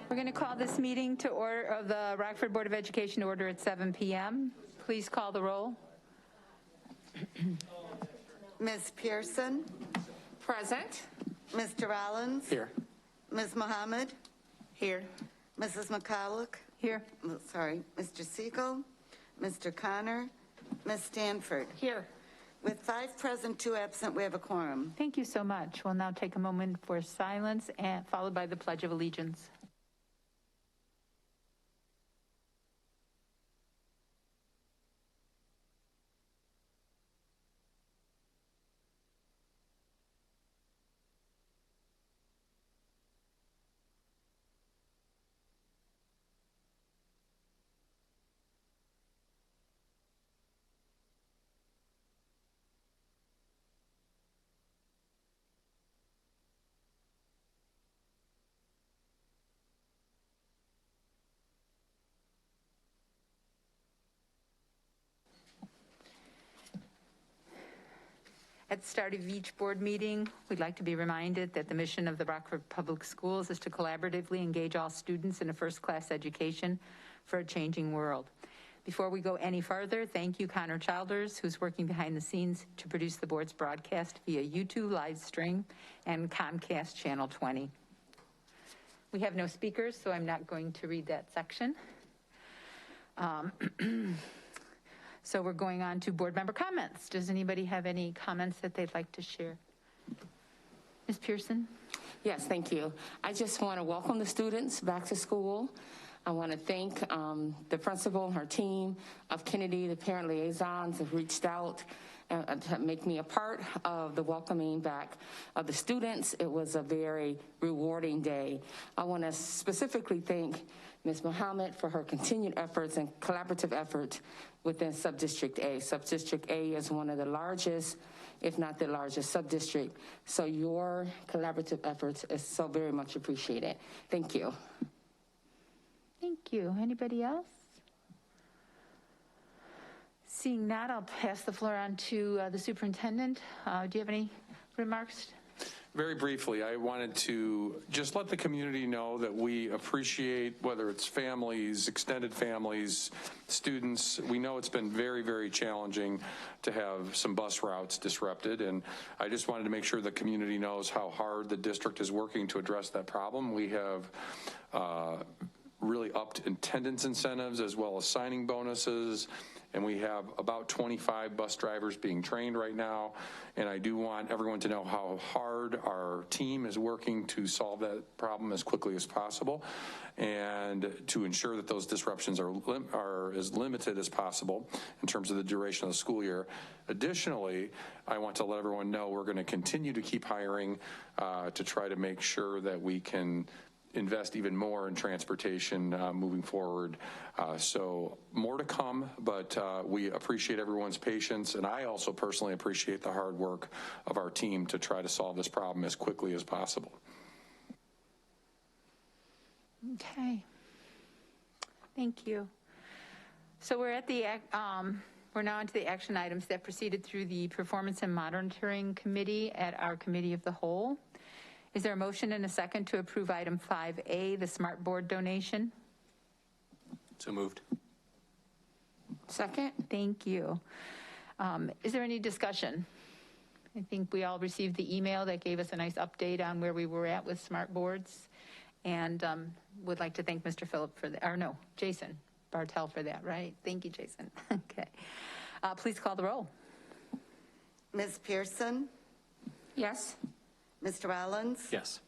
We're going to call this meeting to order of the Rockford Board of Education to order at 7 p.m. Please call the roll. Ms. Pearson? Present. Mr. Rollins? Here. Ms. Mohammed? Here. Mrs. McCulloch? Here. Sorry, Mr. Siegel? Mr. Connor? Ms. Stanford? Here. With 5 present, 2 absent, we have a quorum. Thank you so much. We'll now take a moment for silence and followed by the Pledge of Allegiance. At the start of each board meeting, we'd like to be reminded that the mission of the Rockford Public Schools is to collaboratively engage all students in a first-class education for a changing world. Before we go any further, thank you, Connor Childers, who's working behind the scenes to produce the board's broadcast via YouTube live stream and Comcast Channel 20. We have no speakers, so I'm not going to read that section. So we're going on to board member comments. Does anybody have any comments that they'd like to share? Ms. Pearson? Yes, thank you. I just want to welcome the students back to school. I want to thank the principal, her team of Kennedy, the parent liaisons have reached out to make me a part of the welcoming back of the students. It was a very rewarding day. I want to specifically thank Ms. Mohammed for her continued efforts and collaborative efforts within Subdistrict A. Subdistrict A is one of the largest, if not the largest, subdistrict. So your collaborative efforts is so very much appreciated. Thank you. Thank you. Anybody else? Seeing that, I'll pass the floor on to the superintendent. Do you have any remarks? Very briefly, I wanted to just let the community know that we appreciate, whether it's families, extended families, students. We know it's been very, very challenging to have some bus routes disrupted, and I just wanted to make sure the community knows how hard the district is working to address that problem. We have really upped attendance incentives as well as signing bonuses, and we have about 25 bus drivers being trained right now. And I do want everyone to know how hard our team is working to solve that problem as quickly as possible and to ensure that those disruptions are as limited as possible in terms of the duration of the school year. Additionally, I want to let everyone know we're going to continue to keep hiring to try to make sure that we can invest even more in transportation moving forward. So more to come, but we appreciate everyone's patience, and I also personally appreciate the hard work of our team to try to solve this problem as quickly as possible. Okay. Thank you. So we're at the we're now into the action items that proceeded through the Performance and Monitoring Committee at our Committee of the Whole. Is there a motion and a second to approve item 5A, the smart board donation? So moved. Second. Thank you. Is there any discussion? I think we all received the email that gave us a nice update on where we were at with smart boards, and would like to thank Mr. Phillip for that, or no, Jason Bartel for that, right? Thank you, Jason. Okay. Please call the roll. Ms. Pearson? Yes. Mr. Rollins? Yes.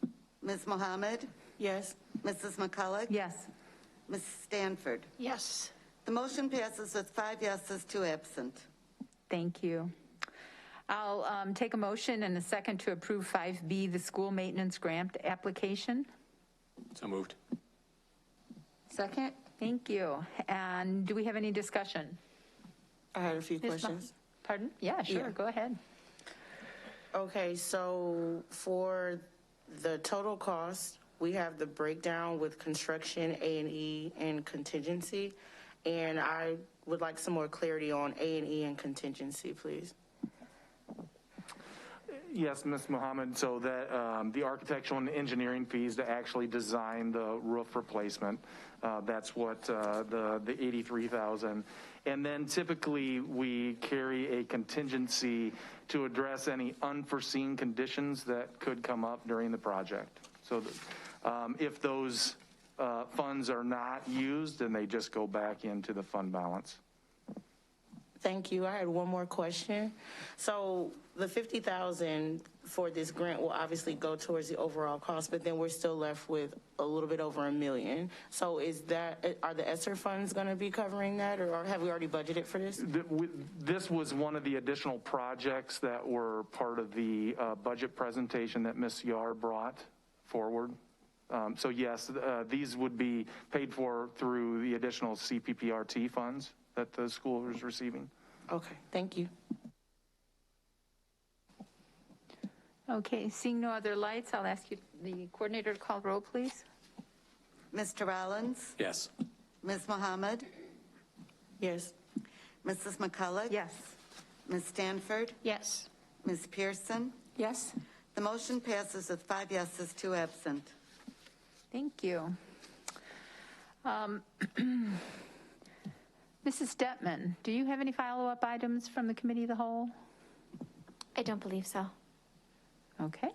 Ms. Mohammed? Yes. Mrs. McCulloch? Yes. Ms. Stanford? Yes. The motion passes with 5 yeses, 2 absent. Thank you. I'll take a motion and a second to approve 5B, the school maintenance grant application. So moved. Second. Thank you. And do we have any discussion? I had a few questions. Pardon? Yeah, sure. Yeah. Go ahead. Okay, so for the total cost, we have the breakdown with construction, A&E, and contingency. And I would like some more clarity on A&E and contingency, please. Yes, Ms. Mohammed, so that the architectural and engineering fees to actually design the roof replacement, that's what the 83,000. And then typically we carry a contingency to address any unforeseen conditions that could come up during the project. So if those funds are not used, then they just go back into the fund balance. Thank you. I had one more question. So the 50,000 for this grant will obviously go towards the overall cost, but then we're still left with a little bit over $1 million. So are the ESSER funds going to be covering that, or have we already budgeted for this? This was one of the additional projects that were part of the budget presentation that Ms. Yar brought forward. So yes, these would be paid for through the additional CPPRT funds that the school is receiving. Okay, thank you. Okay, seeing no other lights, I'll ask you, the coordinator, to call roll, please. Mr. Rollins? Yes. Ms. Mohammed? Yes. Mrs. McCullough? Yes. Ms. Stanford? Yes. Ms. Pearson? Yes. The motion passes with 5 yeses, 2 absent. Thank you. Mrs. Detman, do you have any follow-up items from the Committee of the Whole? I don't believe so. Okay.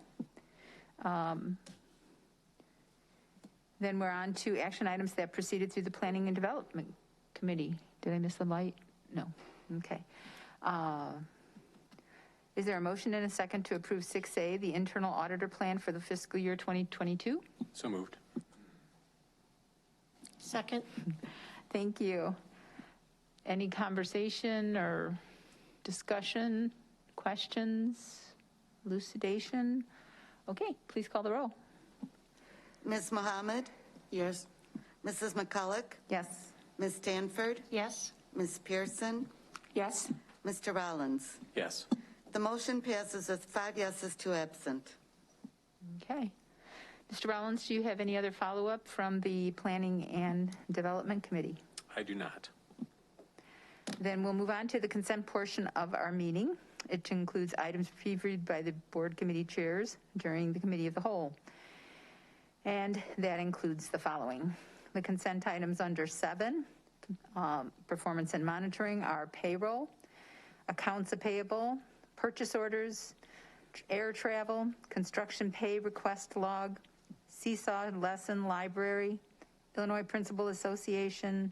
Then we're on to action items that proceeded through the Planning and Development Committee. Did I miss the light? No. Okay. Is there a motion and a second to approve 6A, the internal auditor plan for the fiscal year 2022? So moved. Second. Thank you. Any conversation or discussion, questions, elucidation? Okay, please call the roll. Ms. Mohammed? Yes. Mrs. McCullough? Yes. Ms. Stanford? Yes. Ms. Pearson? Yes. Mr. Rollins? Yes. The motion passes with 5 yeses, 2 absent. Okay. Mr. Rollins, do you have any other follow-up from the Planning and Development Committee? I do not. Then we'll move on to the consent portion of our meeting. It includes items reviewed by the board committee chairs during the Committee of the Whole. And that includes the following. The consent items under 7, performance and monitoring, are payroll, accounts payable, purchase orders, air travel, construction pay request log, Seesaw Lesson Library, Illinois Principal Association,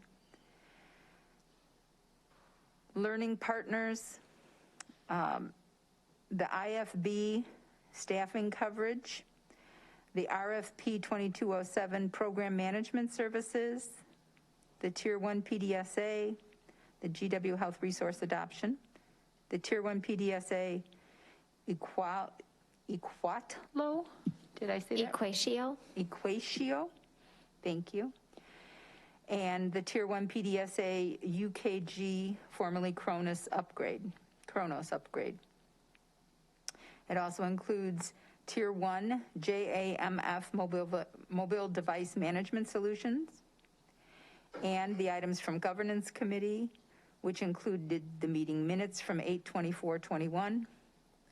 Learning Partners, the IFB staffing coverage, the RFP 2207 Program Management Services, the Tier 1 PDSA, the GW Health Resource Adoption, the Tier 1 PDSA Equatlo, did I say that? Equatio. Equatio, thank you. And the Tier 1 PDSA UKG, formerly Kronos upgrade. It also includes Tier 1 JAMF mobile device management solutions, and the items from Governance Committee, which included the meeting minutes from 8/24/21,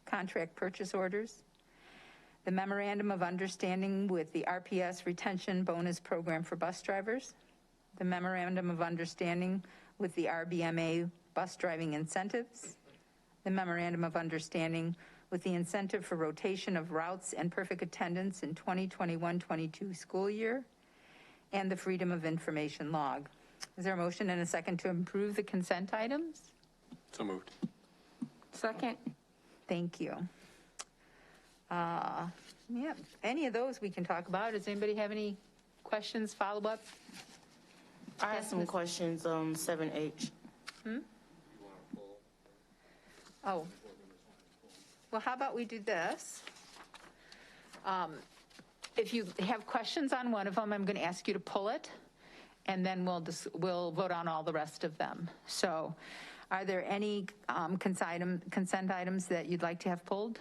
contract purchase orders, the Memorandum of Understanding with the RPS Retention Bonus Program for bus drivers, the Memorandum of Understanding with the RBMA Bus Driving Incentives, the Memorandum of Understanding with the Incentive for Rotation of Routes and Perfect Attendance in 2021-22 school year, and the Freedom of Information Log. Is there a motion and a second to approve the consent items? So moved. Second. Thank you. Yeah, any of those we can talk about. Does anybody have any questions, follow-up? I have some questions on 7H. Oh. Well, how about we do this? If you have questions on one of them, I'm going to ask you to pull it, and then we'll vote on all the rest of them. So are there any consent items that you'd like to have pulled,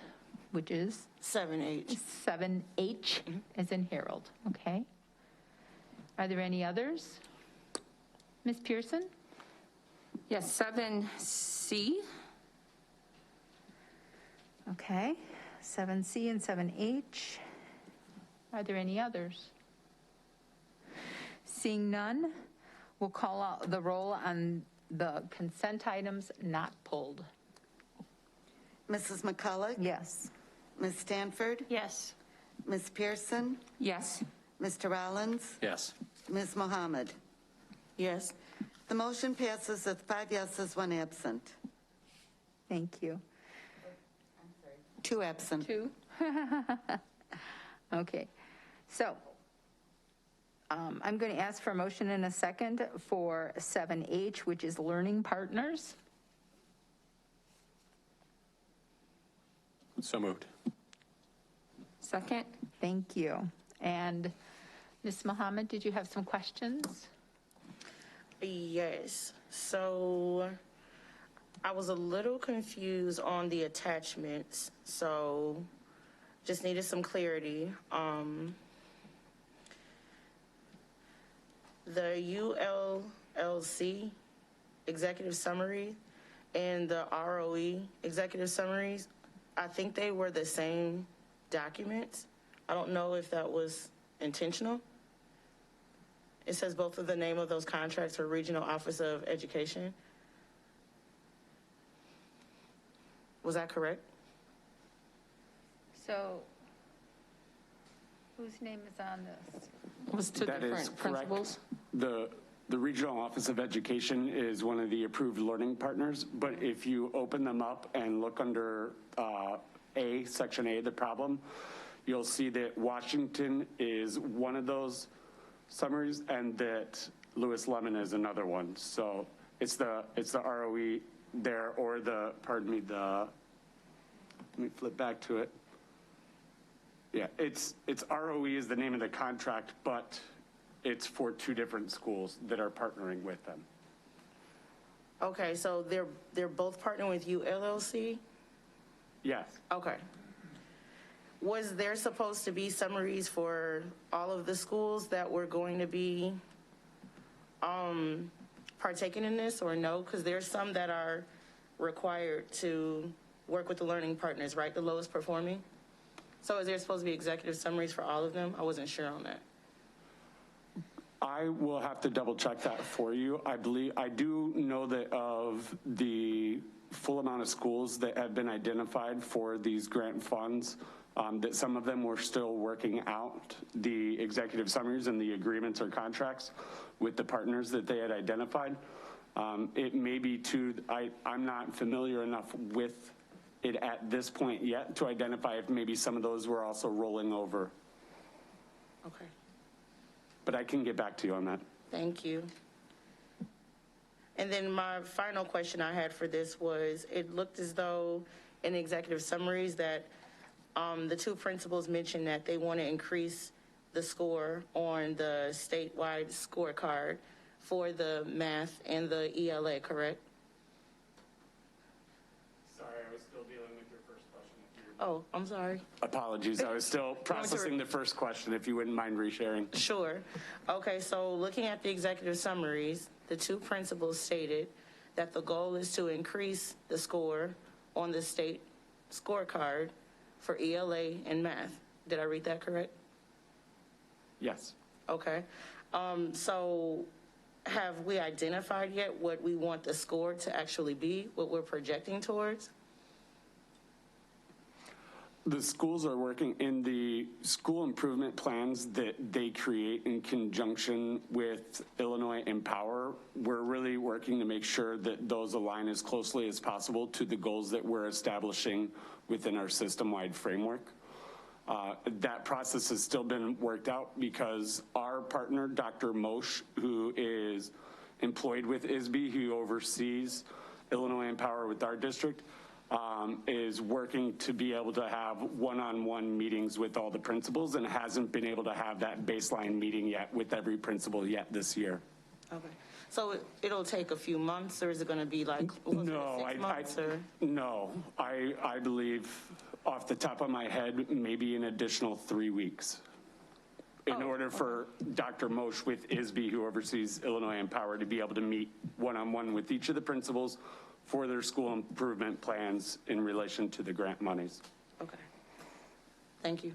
which is? 7H. 7H, as in Harold, okay. Are there any others? Ms. Pearson? Yes, 7C. Okay. 7C and 7H. Are there any others? Seeing none, we'll call out the roll on the consent items not pulled. Mrs. McCulloch? Yes. Ms. Stanford? Yes. Ms. Pearson? Yes. Mr. Rollins? Yes. Ms. Mohammed? Yes. The motion passes with 5 yeses, 1 absent. Thank you. 2 absent. 2? Okay. So I'm going to ask for a motion in a second for 7H, which is learning partners. So moved. Second? Thank you. And Ms. Mohammed, did you have some questions? Yes. So I was a little confused on the attachments, so just needed some clarity. The ULLC executive summary and the ROE executive summaries, I think they were the same documents. I don't know if that was intentional. It says both of the name of those contracts are Regional Office of Education. Was that correct? So whose name is on this? It was two That is different correct. principals. The Regional Office of Education is one of the approved learning partners, but if you open them up and look under Section A, the problem, you'll see that Washington is one of those summaries and that Lewis Lemon is another one. So it's the ROE there, or let me flip back to it. Yeah, it's ROE is the name of the contract, but it's for 2 different schools that are partnering with them. Okay, so they're both partnering with ULLC? Yes. Okay. Was there supposed to be summaries for all of the schools that were going to be partaking in this, or no? Because there's some that are required to work with the learning partners, right? The lowest performing. So is there supposed to be executive summaries for all of them? I wasn't sure on that. I will have to double check that for you. I do know that of the full amount of schools that have been identified for these grant funds, that some of them were still working out the executive summaries and the agreements or contracts with the partners that they had identified. It may be I'm not familiar enough with it at this point yet to identify if maybe some of those were also rolling over. Okay. But I can get back to you on that. Thank you. And then my final question I had for this was, it looked as though in the executive summaries that the 2 principals mentioned that they want to increase the score on the statewide scorecard for the math and the ELA, correct? Sorry, I was still dealing with your first question. Oh, I'm sorry. Apologies, I was still processing the first question, if you wouldn't mind resharing. Sure. Okay, so looking at the executive summaries, the 2 principals stated that the goal is to increase the score on the state scorecard for ELA and math. Did I read that correct? Yes. Okay. So have we identified yet what we want the score to actually be, what we're projecting towards? The schools are working in the school improvement plans that they create in conjunction with Illinois Empower. We're really working to make sure that those align as closely as possible to the goals that we're establishing within our system-wide framework. That process has still been worked out because our partner, Dr. Moshe, who is employed with ISB, who oversees Illinois Empower with our district, is working to be able to have one-on-one meetings with all the principals and hasn't been able to have that baseline meeting yet with every principal yet this year. Okay. So it'll take a few months, or is it going to be like No, 6 months? No, I believe off the top of my head, maybe an additional 3 weeks in order for Dr. Moshe with ISB, who oversees Illinois Empower, to be able to meet one-on-one with each of the principals for their school improvement plans in relation to the grant monies. Okay. Thank you.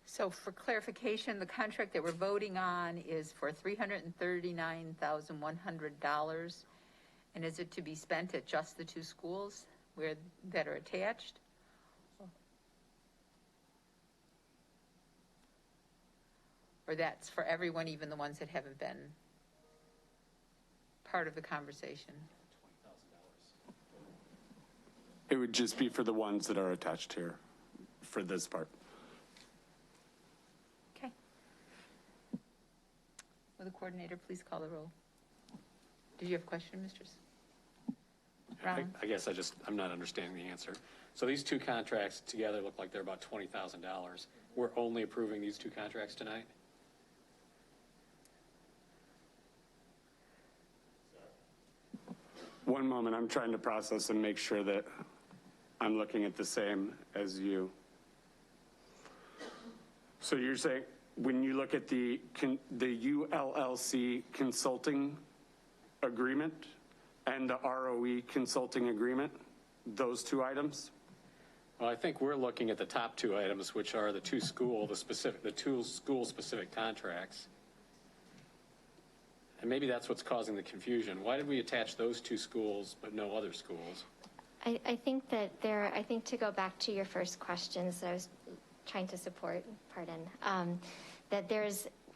So for clarification, the contract that we're voting on is for $339,100. And is it to be spent at just the two schools that are attached? Or that's for everyone, even the ones that haven't been part of the conversation? It would just be for the ones that are attached here for this part. Okay. Will the coordinator please call the roll? Did you have a question, Mr. Brown? I guess I'm not understanding the answer. So these two contracts together look like they're about $20,000. We're only approving these two contracts tonight? One moment, I'm trying to process and make sure that I'm looking at the same as you. So you're saying when you look at the ULLC consulting agreement and the ROE consulting agreement, those two items? Well, I think we're looking at the top two items, which are the two school specific contracts. And maybe that's what's causing the confusion. Why did we attach those two schools but no other schools? I think that I think to go back to your first questions that I was trying to support, that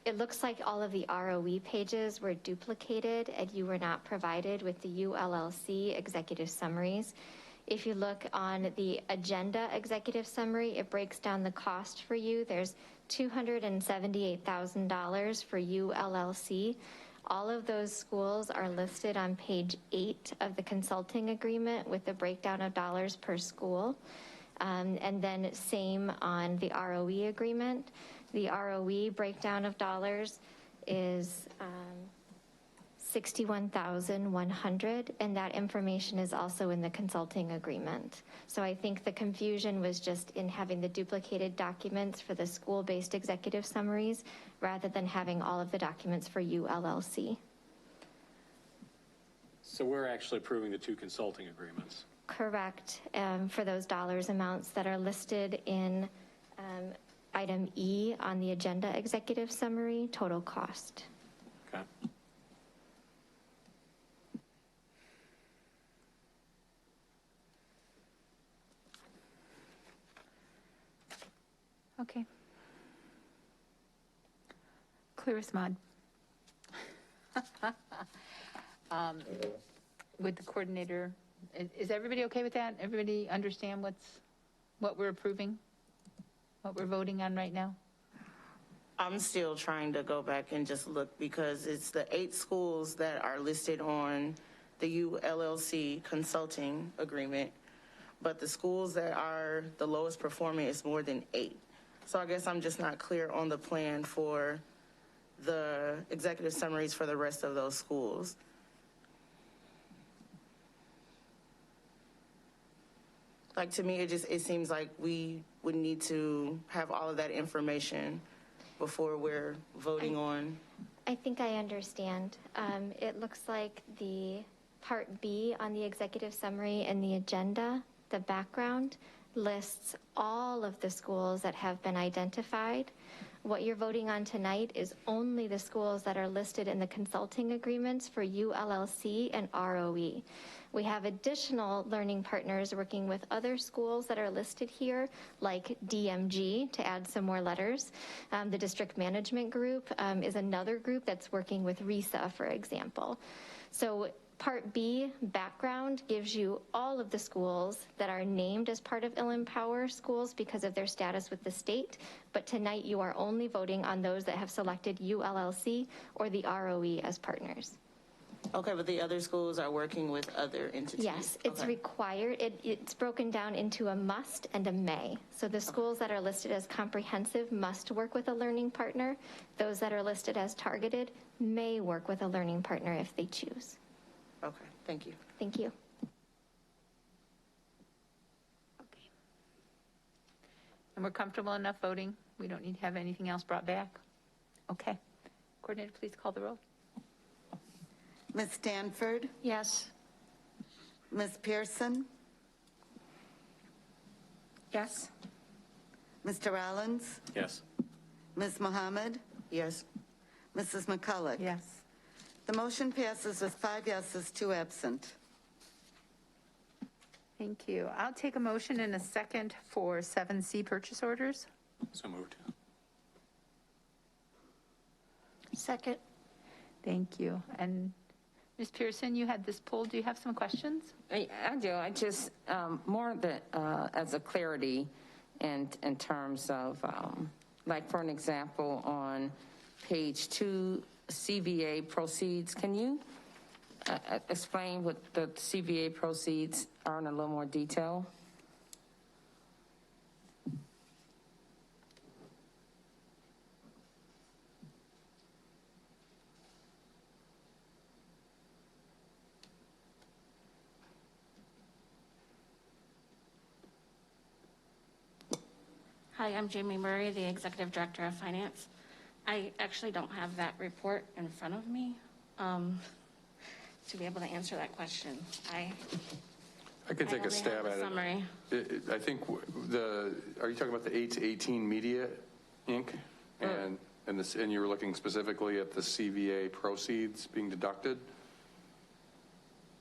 it looks like all of the ROE pages were duplicated and you were not provided with the ULLC executive summaries. If you look on the agenda executive summary, it breaks down the cost for you. There's $278,000 for ULLC. All of those schools are listed on page 8 of the consulting agreement with the breakdown of dollars per school. And then same on the ROE agreement. The ROE breakdown of dollars is $61,100, and that information is also in the consulting agreement. So I think the confusion was just in having the duplicated documents for the school-based executive summaries rather than having all of the documents for ULLC. So we're actually approving the two consulting agreements. Correct, for those dollars amounts that are listed in item E on the agenda executive summary, total cost. Okay. Okay. Clear as mud. Would the coordinator, is everybody okay with that? Everybody understand what we're approving? What we're voting on right now? I'm still trying to go back and just look because it's the 8 schools that are listed on the ULLC consulting agreement, but the schools that are the lowest performing is more than 8. So I guess I'm just not clear on the plan for the executive summaries for the rest of those schools. Like, to me, it seems like we would need to have all of that information before we're voting on. I think I understand. It looks like the part B on the executive summary and the agenda, the background, lists all of the schools that have been identified. What you're voting on tonight is only the schools that are listed in the consulting agreements for ULLC and ROE. We have additional learning partners working with other schools that are listed here, like DMG, to add some more letters. The district management group is another group that's working with RISA, for example. So Part B, background, gives you all of the schools that are named as part of Empower schools because of their status with the state. But tonight you are only voting on those that have selected ULLC or the ROE as partners. Okay, but the other schools are working with other entities? Yes, it's okay. required. It's broken down into a must and a may. So the schools that are listed as comprehensive must work with a learning partner. Those that are listed as targeted may work with a learning partner if they choose. Okay, thank you. Thank you. Okay. And we're comfortable enough voting? We don't need to have anything else brought back? Okay. Coordinator, please call the roll. Ms. Stanford? Yes. Ms. Pearson? Yes. Mr. Rollins, Yes. Ms. Mohammed, Yes. Mrs. McCulloch. Yes. The motion passes with 5 yeses, 2 absent. Thank you. I'll take a motion in a second for 7C purchase orders. So moved. Second. Thank you. And Ms. Pearson, you had this pulled. Do you have some questions? I do. I just, more that as a clarity and in terms of, like for an example, on page 2, CVA proceeds, can you explain what the CVA proceeds are in a little more detail? Hi, I'm Jamie Murray, the Executive Director of Finance. I actually don't have that report in front of me to be able to answer that question. I can take a only stab have the at summary. it. I think are you talking about the 8 to 18 Media, Inc.? And you were looking specifically at the CVA proceeds being deducted?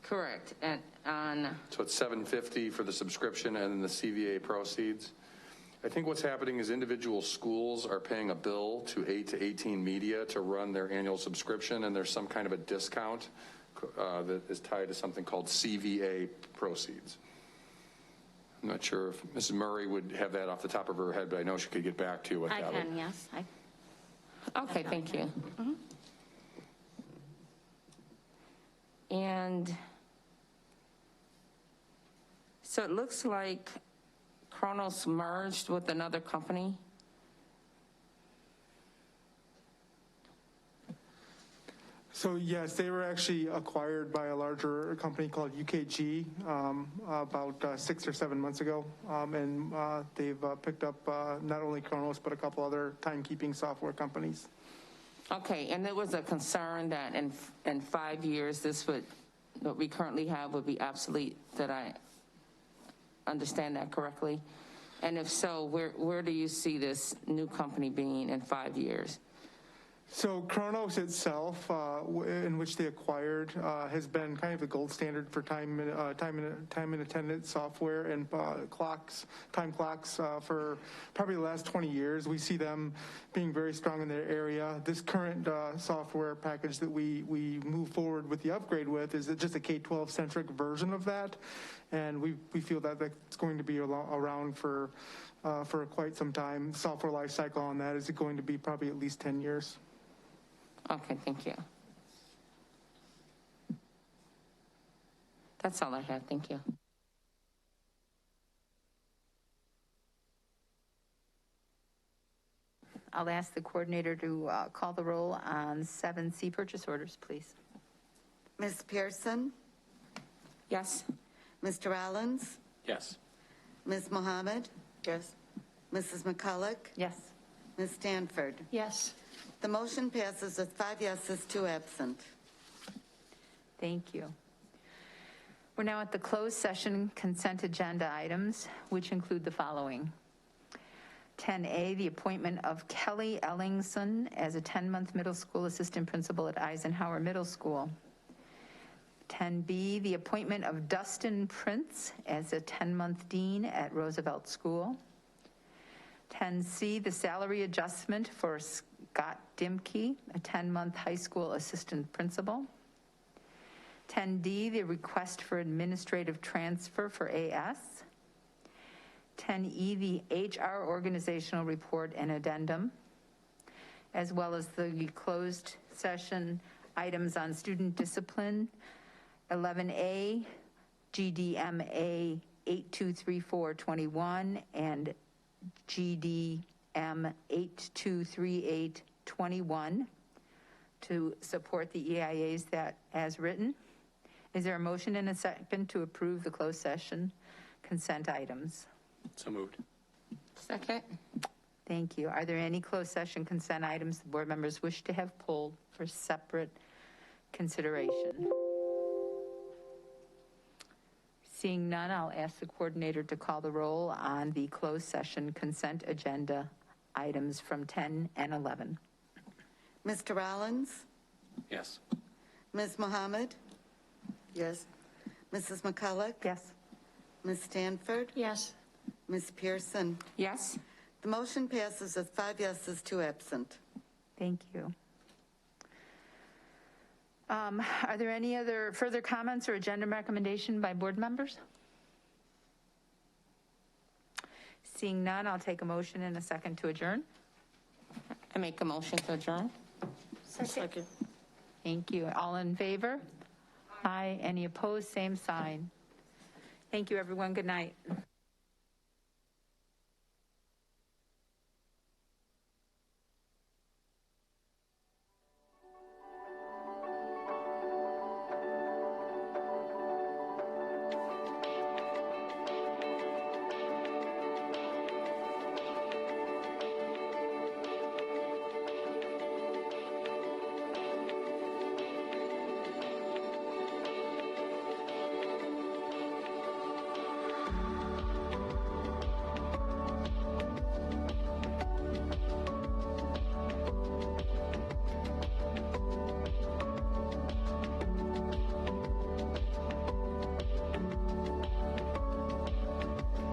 Correct. And on So it's $750 for the subscription and then the CVA proceeds. I think what's happening is individual schools are paying a bill to 8 to 18 Media to run their annual subscription, and there's some kind of a discount that is tied to something called CVA proceeds. I'm not sure if Mrs. Murray would have that off the top of her head, but I know she could get back to you with I that. can, yes. okay, thank you. And so it looks like Kronos merged with another company. So yes, they were actually acquired by a larger company called UKG about 6 or 7 months ago, and they've picked up not only Kronos but a couple other timekeeping software companies. Okay, and there was a concern that in 5 years what we currently have would be obsolete. Did I understand that correctly? And if so, where do you see this new company being in 5 years? So Kronos itself, in which they acquired, has been kind of the gold standard for time and attendance software and time clocks for probably the last 20 years. We see them being very strong in their area. This current software package that we move forward with the upgrade with is just a K-12 centric version of that, and we feel that that's going to be around for quite some time. Software life cycle on that is going to be probably at least 10 years. Okay, thank you. That's all I have. Thank you. I'll ask the coordinator to call the roll on 7C purchase orders, please. Ms. Pearson, Yes. Mr. Rollins, Yes. Ms. Mohammed, Yes. Mrs. McCulloch, Yes. Ms. Stanford. Yes. The motion passes with 5 yeses, 2 absent. Thank you. We're now at the closed session consent agenda items, which include the following. 10A, the appointment of Kelly Ellingson as a 10-month middle school assistant principal at Eisenhower Middle School. 10B, the appointment of Dustin Prince as a 10-month dean at Roosevelt School. 10C, the salary adjustment for Scott Dimke, a 10-month high school assistant principal. 10D, the request for administrative transfer for AS. 10E, the HR organizational report and addendum, as well as the closed session items on student discipline. 11A, GDMA 823421 and GDM 823821 to support the EIAs that as written. Is there a motion and a second to approve the closed session consent items? So moved. Second. Thank you. Are there any closed session consent items the board members wish to have pulled for separate consideration? Seeing none, I'll ask the coordinator to call the roll on the closed session consent agenda items from 10 and 11. Mr. Rollins? Yes. Ms. Mohammed? Yes. Mrs. McCulloch? Yes. Ms. Stanford? Yes. Ms. Pearson? Yes? The motion passes with 5 yeses, 2 absent. Thank you. Are there any other further comments or agenda recommendation by board members? Seeing none, I'll take a motion in a second to adjourn. I make a motion to adjourn. Second. Thank you. All in favor? Aye. Any opposed? Same sign. Thank you, everyone. Good night.